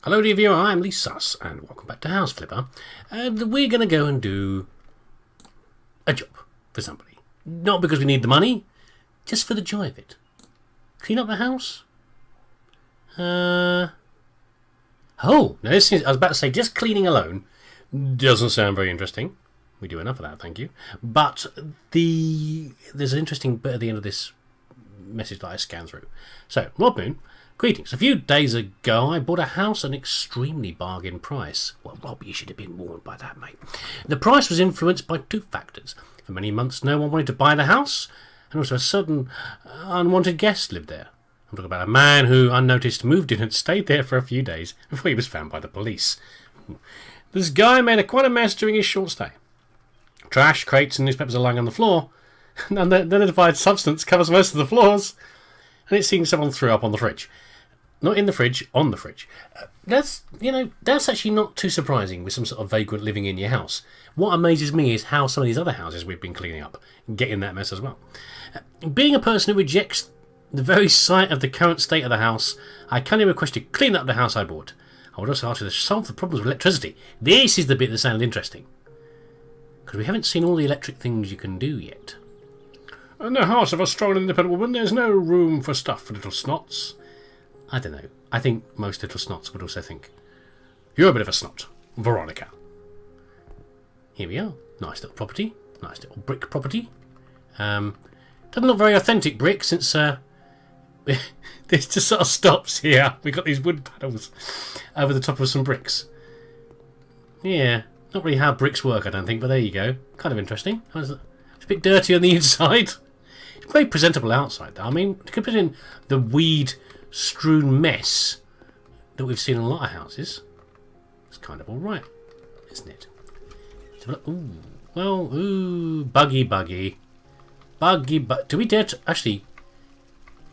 Hello dear viewer, I'm leesusss and welcome back to House Flipper. And we're going to go and do a job for somebody. Not because we need the money, just for the joy of it. Clean up the house? Oh, now this is, I was about to say, just cleaning alone doesn't sound very interesting. We do enough of that, thank you. But there's an interesting bit at the end of this message that I scanned through. So, Rob Moon, greetings. A few days ago, I bought a house at an extremely bargain price. Well, Rob, you should have been warned by that, mate. The price was influenced by two factors. For many months, no one wanted to buy the house, and also a sudden, unwanted guest lived there. I'm talking about a man who, unnoticed, moved in and stayed there for a few days before he was found by the police. This guy made quite a mess during his short stay. Trash, crates, and newspapers are lying on the floor, and the unidentified substance covers most of the floors, and it seems someone threw up on the fridge. Not in the fridge, on the fridge. That's actually not too surprising with some sort of vagrant living in your house. What amazes me is how some of these other houses we've been cleaning up get in that mess as well. Being a person who rejects the very sight of the current state of the house, I kindly request you clean up the house I bought. I would also ask you to solve the problems with electricity. This is the bit that sounded interesting, because we haven't seen all the electric things you can do yet. In the house of a strong and independent woman, there's no room for stuff for little snots. I don't know. I think most little snots would also think, you're a bit of a snot, Veronica. Here we are. Nice little property. Nice little brick property. Doesn't look very authentic brick since this just sort of stops here. We've got these wood panels over the top of some bricks. Yeah, not really how bricks work, I don't think, but there you go. Kind of interesting. It's a bit dirty on the inside. It's very presentable outside, though. I mean, considering the weed-strewn mess that we've seen in a lot of houses, it's kind of all right, isn't it? Ooh, well, ooh, buggy. Do we dare to... Actually,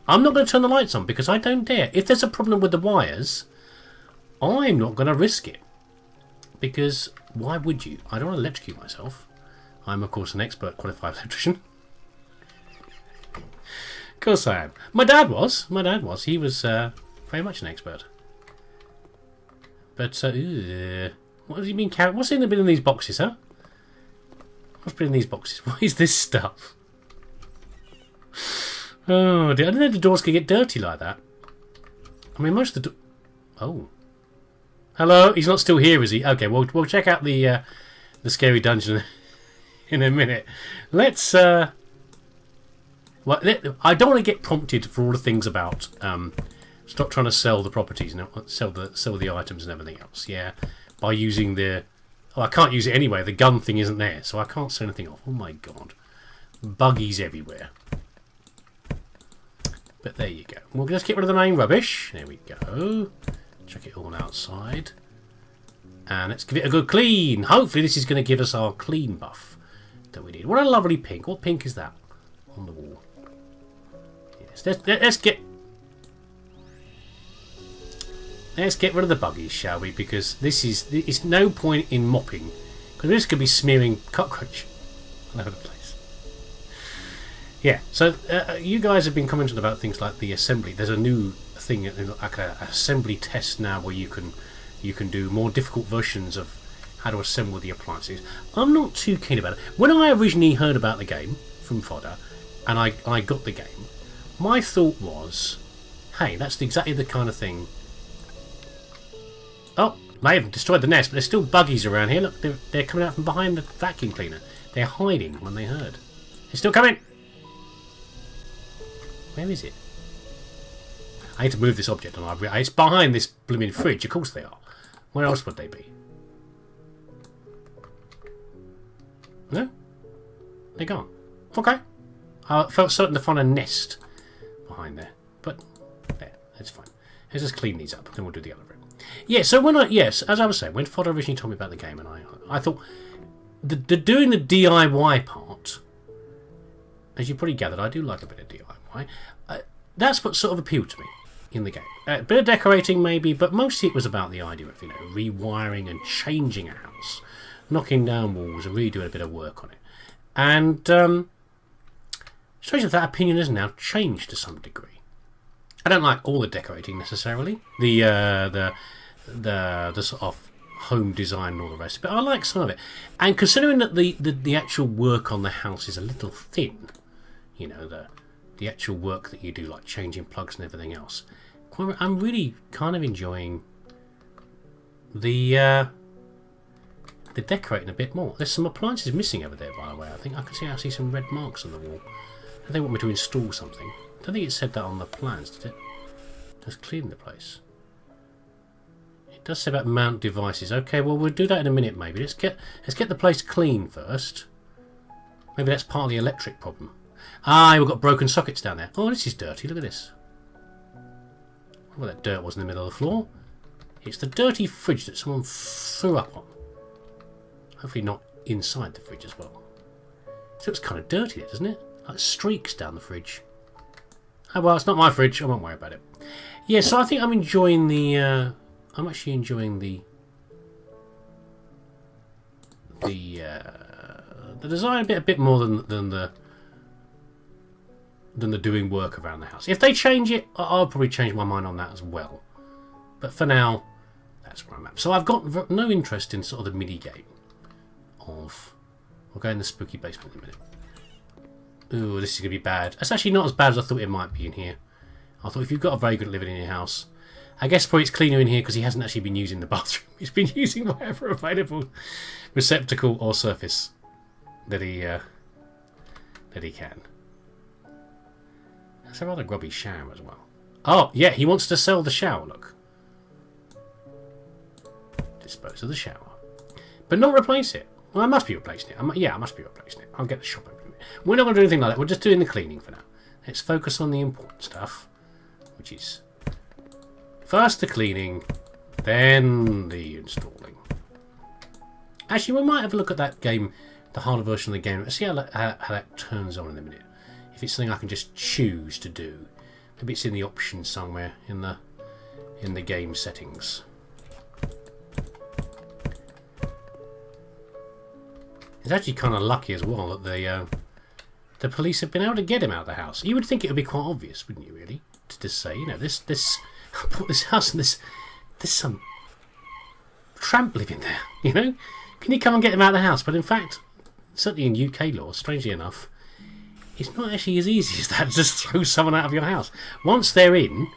I'm not going to turn the lights on because I don't dare. If there's a problem with the wires, I'm not going to risk it. Because why would you? I don't want to electrocute myself. I'm, of course, an expert qualified electrician. Of course I am. My dad was. He was very much an expert. But, what have you been carrying? What's in these boxes, huh? What's been in these boxes? What is this stuff? Oh, dear. I didn't know the doors could get dirty like that. I mean, most of the... Oh. Hello? He's not still here, is he? Okay, we'll check out the scary dungeon in a minute. Let's... I don't want to get prompted for all the things about... stop trying to sell the properties, sell the items and everything else. Yeah, by using the... Oh, I can't use it anyway. The gun thing isn't there, so I can't sell anything off. Oh my god. Buggies everywhere. But there you go. We'll just get rid of the main rubbish. There we go. Chuck it all outside. And let's give it a good clean. Hopefully this is going to give us our clean buff that we need. What a lovely pink. What pink is that on the wall? Yes, let's get rid of the buggies, shall we? Because it's no point in mopping, because this could be smearing cockroach all over the place. Yeah, so you guys have been commenting about things like the assembly. There's a new thing, like an assembly test now, where you can do more difficult versions of how to assemble the appliances. I'm not too keen about it. When I originally heard about the game from Fodder, and I got the game, my thought was, hey, that's exactly the kind of thing. Oh, may have destroyed the nest, but there's still buggies around here. Look, they're coming out from behind the vacuum cleaner. They're hiding when they heard. They're still coming. Where is it? I need to move this object on. It's behind this blooming fridge. Of course they are. Where else would they be? No? They're gone. Okay. I felt certain to find a nest behind there. But, there. That's fine. Let's just clean these up. Then we'll do the other room. Yeah, so as I was saying, when Fodder originally told me about the game, and I thought, doing the DIY part, as you probably gathered, I do like a bit of DIY. That's what sort of appealed to me in the game. A bit of decorating maybe, but mostly it was about the idea of, rewiring and changing a house, knocking down walls and really doing a bit of work on it. And strange that opinion has now changed to some degree. I don't like all the decorating necessarily. The the sort of home design and all the rest. But I like some of it, and considering that the actual work on the house is a little thin, you know, the actual work that you do, like changing plugs and everything else, I'm really kind of enjoying the decorating a bit more. There's some appliances missing over there, by the way. I think I can see some red marks on the wall. And they want me to install something. I don't think it said that on the plans, did it? Just clean the place. It does say about mount devices. Okay, well we'll do that in a minute maybe. Let's get the place clean first. Maybe that's part of the electric problem. Ah, we've got broken sockets down there. Oh, this is dirty. Look at this. Well, that dirt was in the middle of the floor. It's the dirty fridge that someone threw up on. Hopefully not inside the fridge as well. It looks kind of dirty, doesn't it? Like streaks down the fridge. Oh well, it's not my fridge. I won't worry about it. Yeah, so I think I'm enjoying the. I'm actually enjoying the design a bit more than the doing work around the house. If they change it, I'll probably change my mind on that as well. But for now, that's where I'm at. So I've got no interest in sort of the mini game of. We'll go in the spooky basement in a minute. Ooh, this is going to be bad. It's actually not as bad as I thought it might be in here. I thought if you've got a vagrant living in your house, I guess probably it's cleaner in here because he hasn't actually been using the bathroom. He's been using whatever available receptacle or surface that he can. That's a rather grubby shower as well. Oh, yeah, he wants to sell the shower, look. Dispose of the shower. But not replace it. Well, I must be replacing it. I must be replacing it. I'll get the shop open. We're not going to do anything like that. We're just doing the cleaning for now. Let's focus on the important stuff, which is first the cleaning, then the installing. Actually, we might have a look at that game, the harder version of the game. Let's see how that turns on in a minute. If it's something I can just choose to do. Maybe it's in the options somewhere in the game settings. It's actually kind of lucky as well that the police have been able to get him out of the house. You would think it would be quite obvious, wouldn't you, really? To just say, you know, this I bought this house and there's some tramp living there, you know? Can you come and get him out of the house? But in fact, certainly in UK law, strangely enough, it's not actually as easy as that to just throw someone out of your house. Once they're in,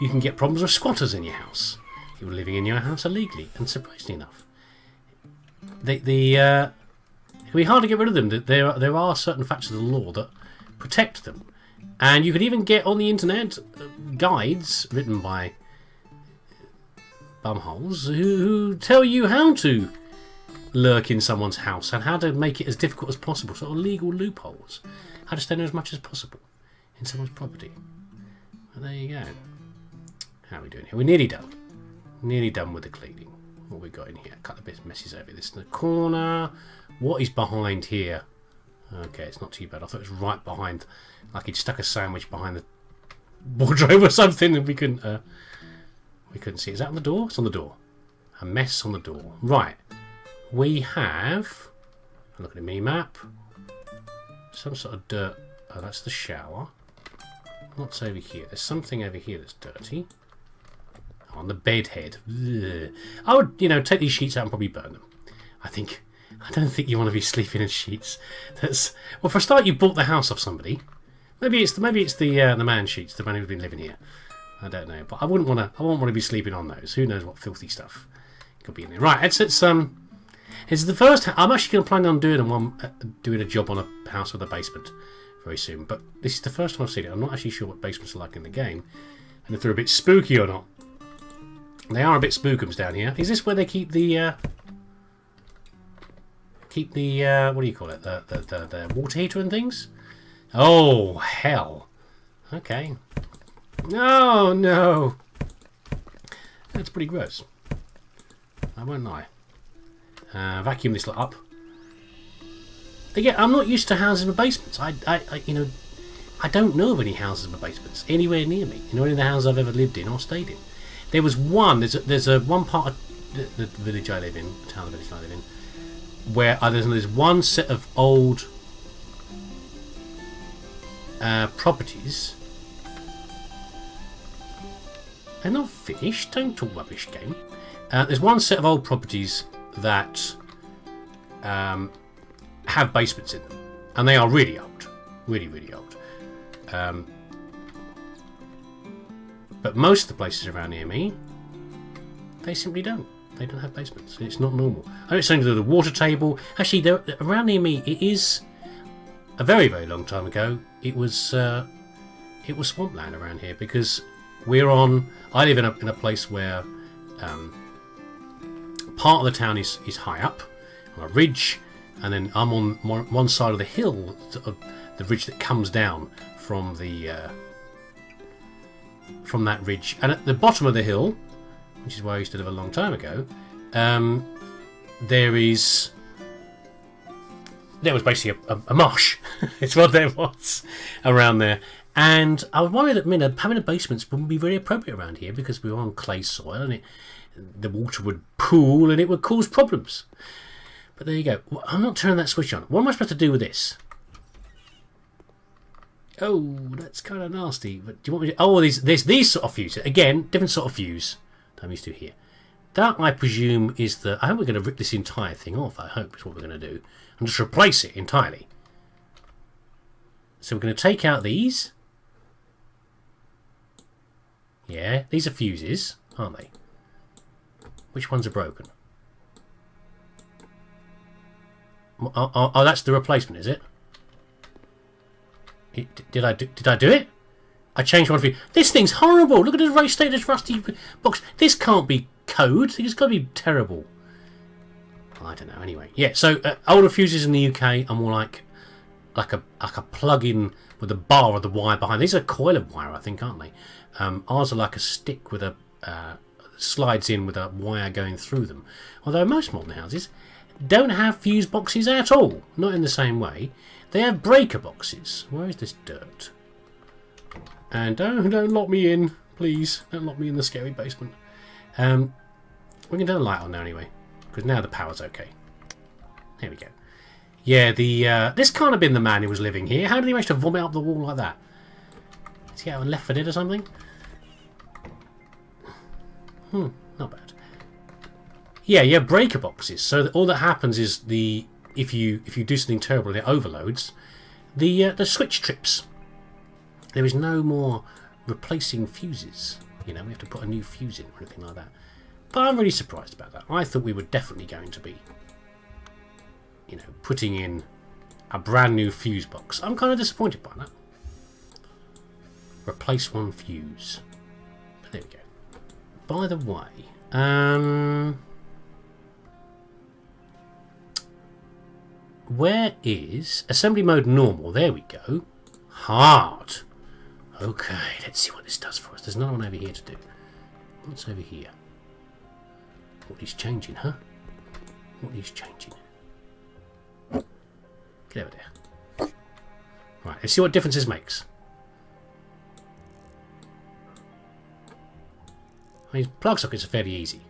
you can get problems with squatters in your house. You're living in your house illegally, and surprisingly enough, it can be hard to get rid of them. There are certain factors of the law that protect them. And you can even get on the internet guides written by bumholes who tell you how to lurk in someone's house and how to make it as difficult as possible. Sort of legal loopholes. How to stay in as much as possible in someone's property. Well, there you go. How are we doing here? We're nearly done. Nearly done with the cleaning. What we got in here? A couple of bits of messes over this in the corner. What is behind here? Okay, it's not too bad. I thought it was right behind, like he'd stuck a sandwich behind the wardrobe or something, and we couldn't see. Is that on the door? It's on the door. A mess on the door. Right. We have. Look at the mini map. Some sort of dirt. Oh, that's the shower. What's over here? There's something over here that's dirty. On the bed head. Ugh. I would, take these sheets out and probably burn them. I don't think you want to be sleeping in sheets. Well, for a start, you bought the house off somebody. Maybe it's the man sheets, the man who's been living here. I don't know, but I wouldn't want to be sleeping on those. Who knows what filthy stuff could be in there? Right, it's the first. I'm actually going to plan on doing a job on a house with a basement very soon. But this is the first time I've seen it. I'm not actually sure what basements are like in the game, and if they're a bit spooky or not. They are a bit spookums down here. Is this where they keep the what do you call it? The water heater and things? Oh hell! Okay. No. That's pretty gross. I won't lie. Vacuum this lot up. Again, I'm not used to houses with basements. I don't know of any houses with basements anywhere near me. Any of the houses I've ever lived in or stayed in. There was one. There's a one part of the village I live in, the town of the village I live in, where there's one set of old properties. They're not finished. Don't talk rubbish, game. There's one set of old properties that have basements in them, and they are really old, really, really old. But most of the places around near me, they simply don't. They don't have basements. It's not normal. I know it's something to do with the water table. Actually, around near me, it is a very, very long time ago. It was swampland around here because we're on. I live in a place where part of the town is high up on a ridge, and then I'm on one side of the hill, of the ridge that comes down from that ridge, and at the bottom of the hill, which is where I used to live a long time ago, there was basically a marsh. It's what there was around there. And I was worried that having a basement wouldn't be very appropriate around here because we were on clay soil and the water would pool and it would cause problems. But there you go. Well, I'm not turning that switch on. What am I supposed to do with this? Oh, that's kind of nasty. But do you want me to? Oh, these sort of fuses. Again, different sort of fuse that I'm used to here. That, I presume, is the... I hope we're going to rip this entire thing off. I hope is what we're going to do. And just replace it entirely. So we're going to take out these. Yeah, these are fuses, aren't they? Which ones are broken? Oh, that's the replacement, is it? Did I do it? I changed one for you. This thing's horrible. Look at the race status rusty box. This can't be code. It's got to be terrible. I don't know. Anyway, yeah. So older fuses in the UK are more like a plug-in with a bar or the wire behind. These are a coil of wire, I think, aren't they? Ours are like a stick with a slides in with a wire going through them. Although most modern houses don't have fuse boxes at all. Not in the same way. They have breaker boxes. Where is this dirt? And don't lock me in, please. Don't lock me in the scary basement. We can turn the light on now anyway, because now the power's okay. There we go. Yeah, this can't have been the man who was living here. How did he manage to vomit up the wall like that? Is he out Left 4 Dead or something? Not bad. Yeah, you have breaker boxes. So all that happens is if you do something terrible and it overloads, the switch trips. There is no more replacing fuses. You know, we have to put a new fuse in or anything like that. But I'm really surprised about that. I thought we were definitely going to be, you know, putting in a brand new fuse box. I'm kind of disappointed by that. Replace one fuse. But there we go. By the way, where is assembly mode normal? There we go. Hard. Okay, let's see what this does for us. There's another one over here to do. What's over here? What is changing, huh? What is changing? Get over there. Right, let's see what difference this makes. These plug sockets are fairly easy.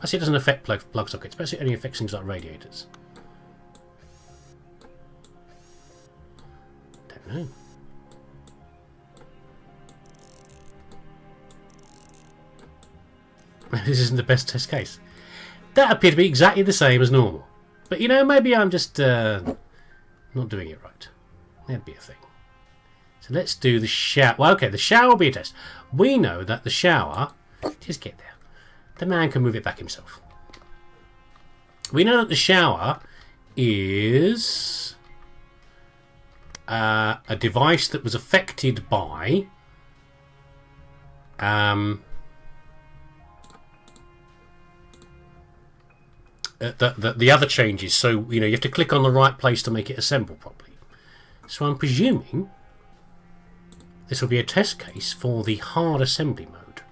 I see it doesn't affect plug sockets, but it only affects things like radiators. Don't know. This isn't the best test case. That appeared to be exactly the same as normal. But you know, maybe I'm just not doing it right. That'd be a thing. So let's do the shower. Well, okay, the shower will be a test. We know that the shower... Just get there. The man can move it back himself. We know that the shower is a device that was affected by the other changes. So, you know, you have to click on the right place to make it assemble properly. So I'm presuming this will be a test case for the hard assembly mode.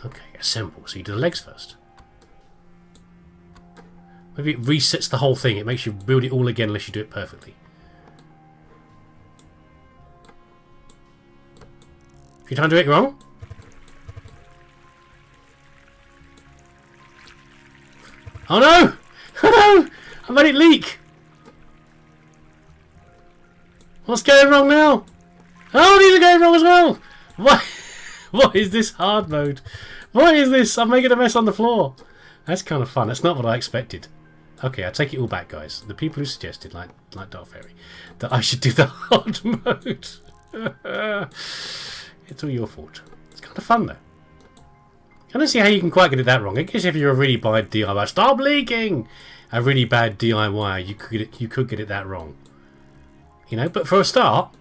Okay, assemble. So you do the legs first. Maybe it resets the whole thing. It makes you build it all again unless you do it perfectly. If you try to do it wrong... Oh no! Oh no! I made it leak! What's going wrong now? Oh, these are going wrong as well. What? What is this hard mode? What is this? I'm making a mess on the floor. That's kind of fun. That's not what I expected. Okay, I take it all back, guys. The people who suggested, like Dark Fairy, that I should do the hard mode. It's all your fault. It's kind of fun, though. I don't see how you can quite get it that wrong. I guess if you're a really bad DIY, stop leaking! A really bad DIY, you could get it that wrong. You know, but for a start,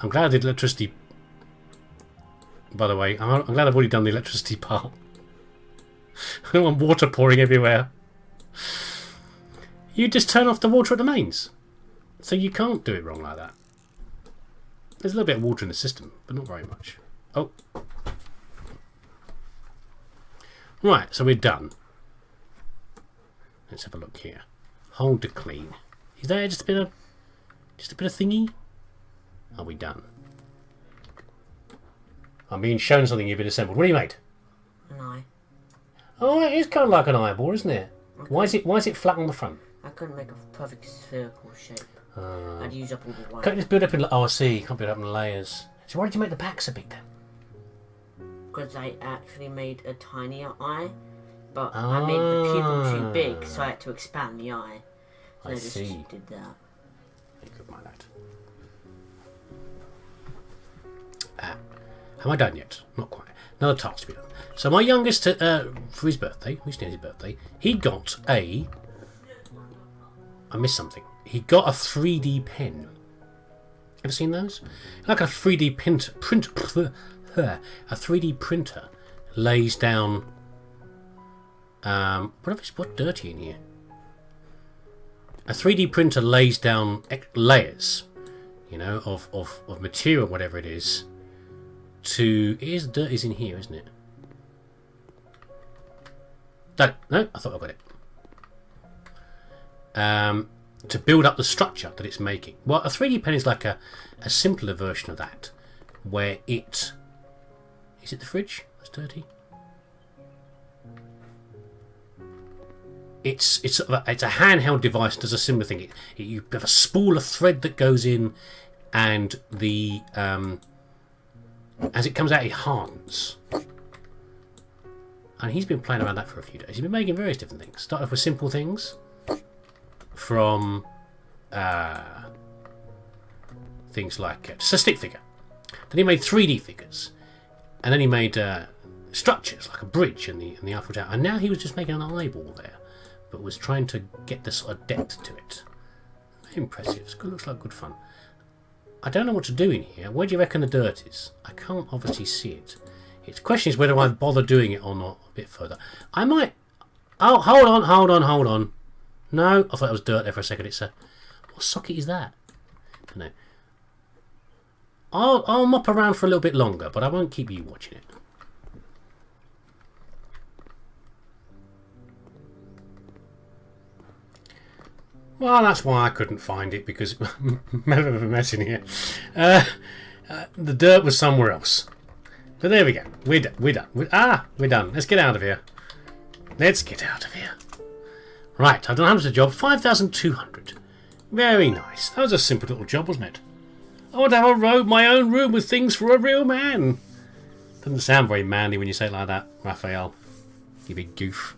I'm glad I did electricity. By the way, I'm glad I've already done the electricity part. I don't want water pouring everywhere. You just turn off the water at the mains. So you can't do it wrong like that. There's a little bit of water in the system, but not very much. Oh. Right, so we're done. Let's have a look here. Hold to clean. Is there just a bit of thingy? Are we done? I'm being shown something you've been assembled. What do you made? An eye. Oh, it is kind of like an eyeball, isn't it? Okay. Why is it flat on the front? I couldn't make a perfect spherical shape. I'd use up all the wire. Can't you just build up in... Oh, I see. Can't build up in layers. So why did you make the back so big then? Because I actually made a tinier eye, but I made the pupil too big, so I had to expand the eye. So I just did that. You could mind that. Am I done yet? Not quite. Another task to be done. So my youngest, for his birthday, recently his birthday, he got a... I missed something. He got a 3D pen. Ever seen those? Like a 3D a 3D printer lays down... what's dirty in here? A 3D printer lays down layers, you know, of material, whatever it is, to... Dirt is in here, isn't it? No, I thought I got it. To build up the structure that it's making. Well, a 3D pen is like a simpler version of that, where it... Is it the fridge that's dirty? It's a handheld device that does a similar thing. You have a spool of thread that goes in, and the as it comes out, it hardens. And he's been playing around that for a few days. He's been making various different things. Started off with simple things, from things like just a stick figure. Then he made 3D figures, and then he made structures like a bridge and the Eiffel Tower. And now he was just making an eyeball there, but was trying to get this sort of depth to it. Very impressive. It looks like good fun. I don't know what to do in here. Where do you reckon the dirt is? I can't obviously see it. The question is whether I bother doing it or not a bit further. I might... Oh, hold on. No, I thought it was dirt there for a second. It's a... What socket is that? No. I'll mop around for a little bit longer, but I won't keep you watching it. Well, that's why I couldn't find it, because a bit of a mess in here. The dirt was somewhere else. But there we go. We're done. We're done. Let's get out of here. Right, I've done how much the job? 5,200. Very nice. That was a simple little job, wasn't it? I want to have my own room with things for a real man. Doesn't sound very manly when you say it like that, Raphael. You big goof.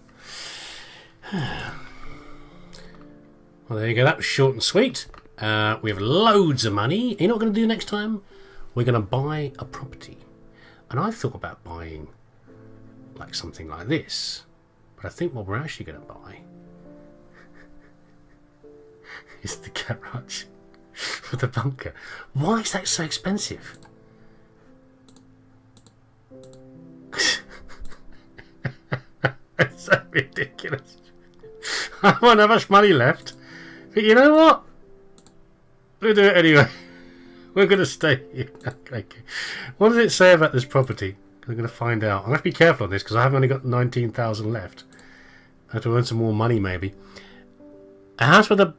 Well, there you go. That was short and sweet. We have loads of money. You know what we're going to do next time? We're going to buy a property. And I thought about buying like something like this. But I think what we're actually going to buy is the garage for the bunker. Why is that so expensive? It's so ridiculous. I won't have much money left. But you know what? We'll do it anyway. We're going to stay here. Okay. What does it say about this property? I'm going to find out. I'm going to be careful on this because I have only got 19,000 left. I have to earn some more money maybe. A house with a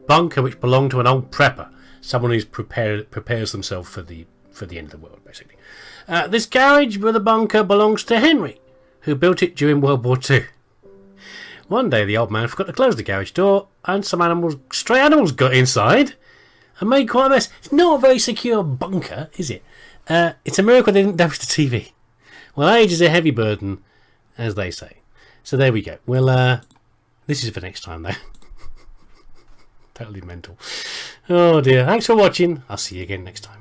bunker which belonged to an old prepper. Someone who's prepares themselves for the end of the world, basically. This garage with a bunker belongs to Henry, who built it during World War II. One day the old man forgot to close the garage door, and some stray animals got inside and made quite a mess. It's not a very secure bunker, is it? It's a miracle they didn't damage the TV. Well, age is a heavy burden, as they say. So there we go. Well, this is for next time, though. Totally mental. Oh dear. Thanks for watching. I'll see you again next time.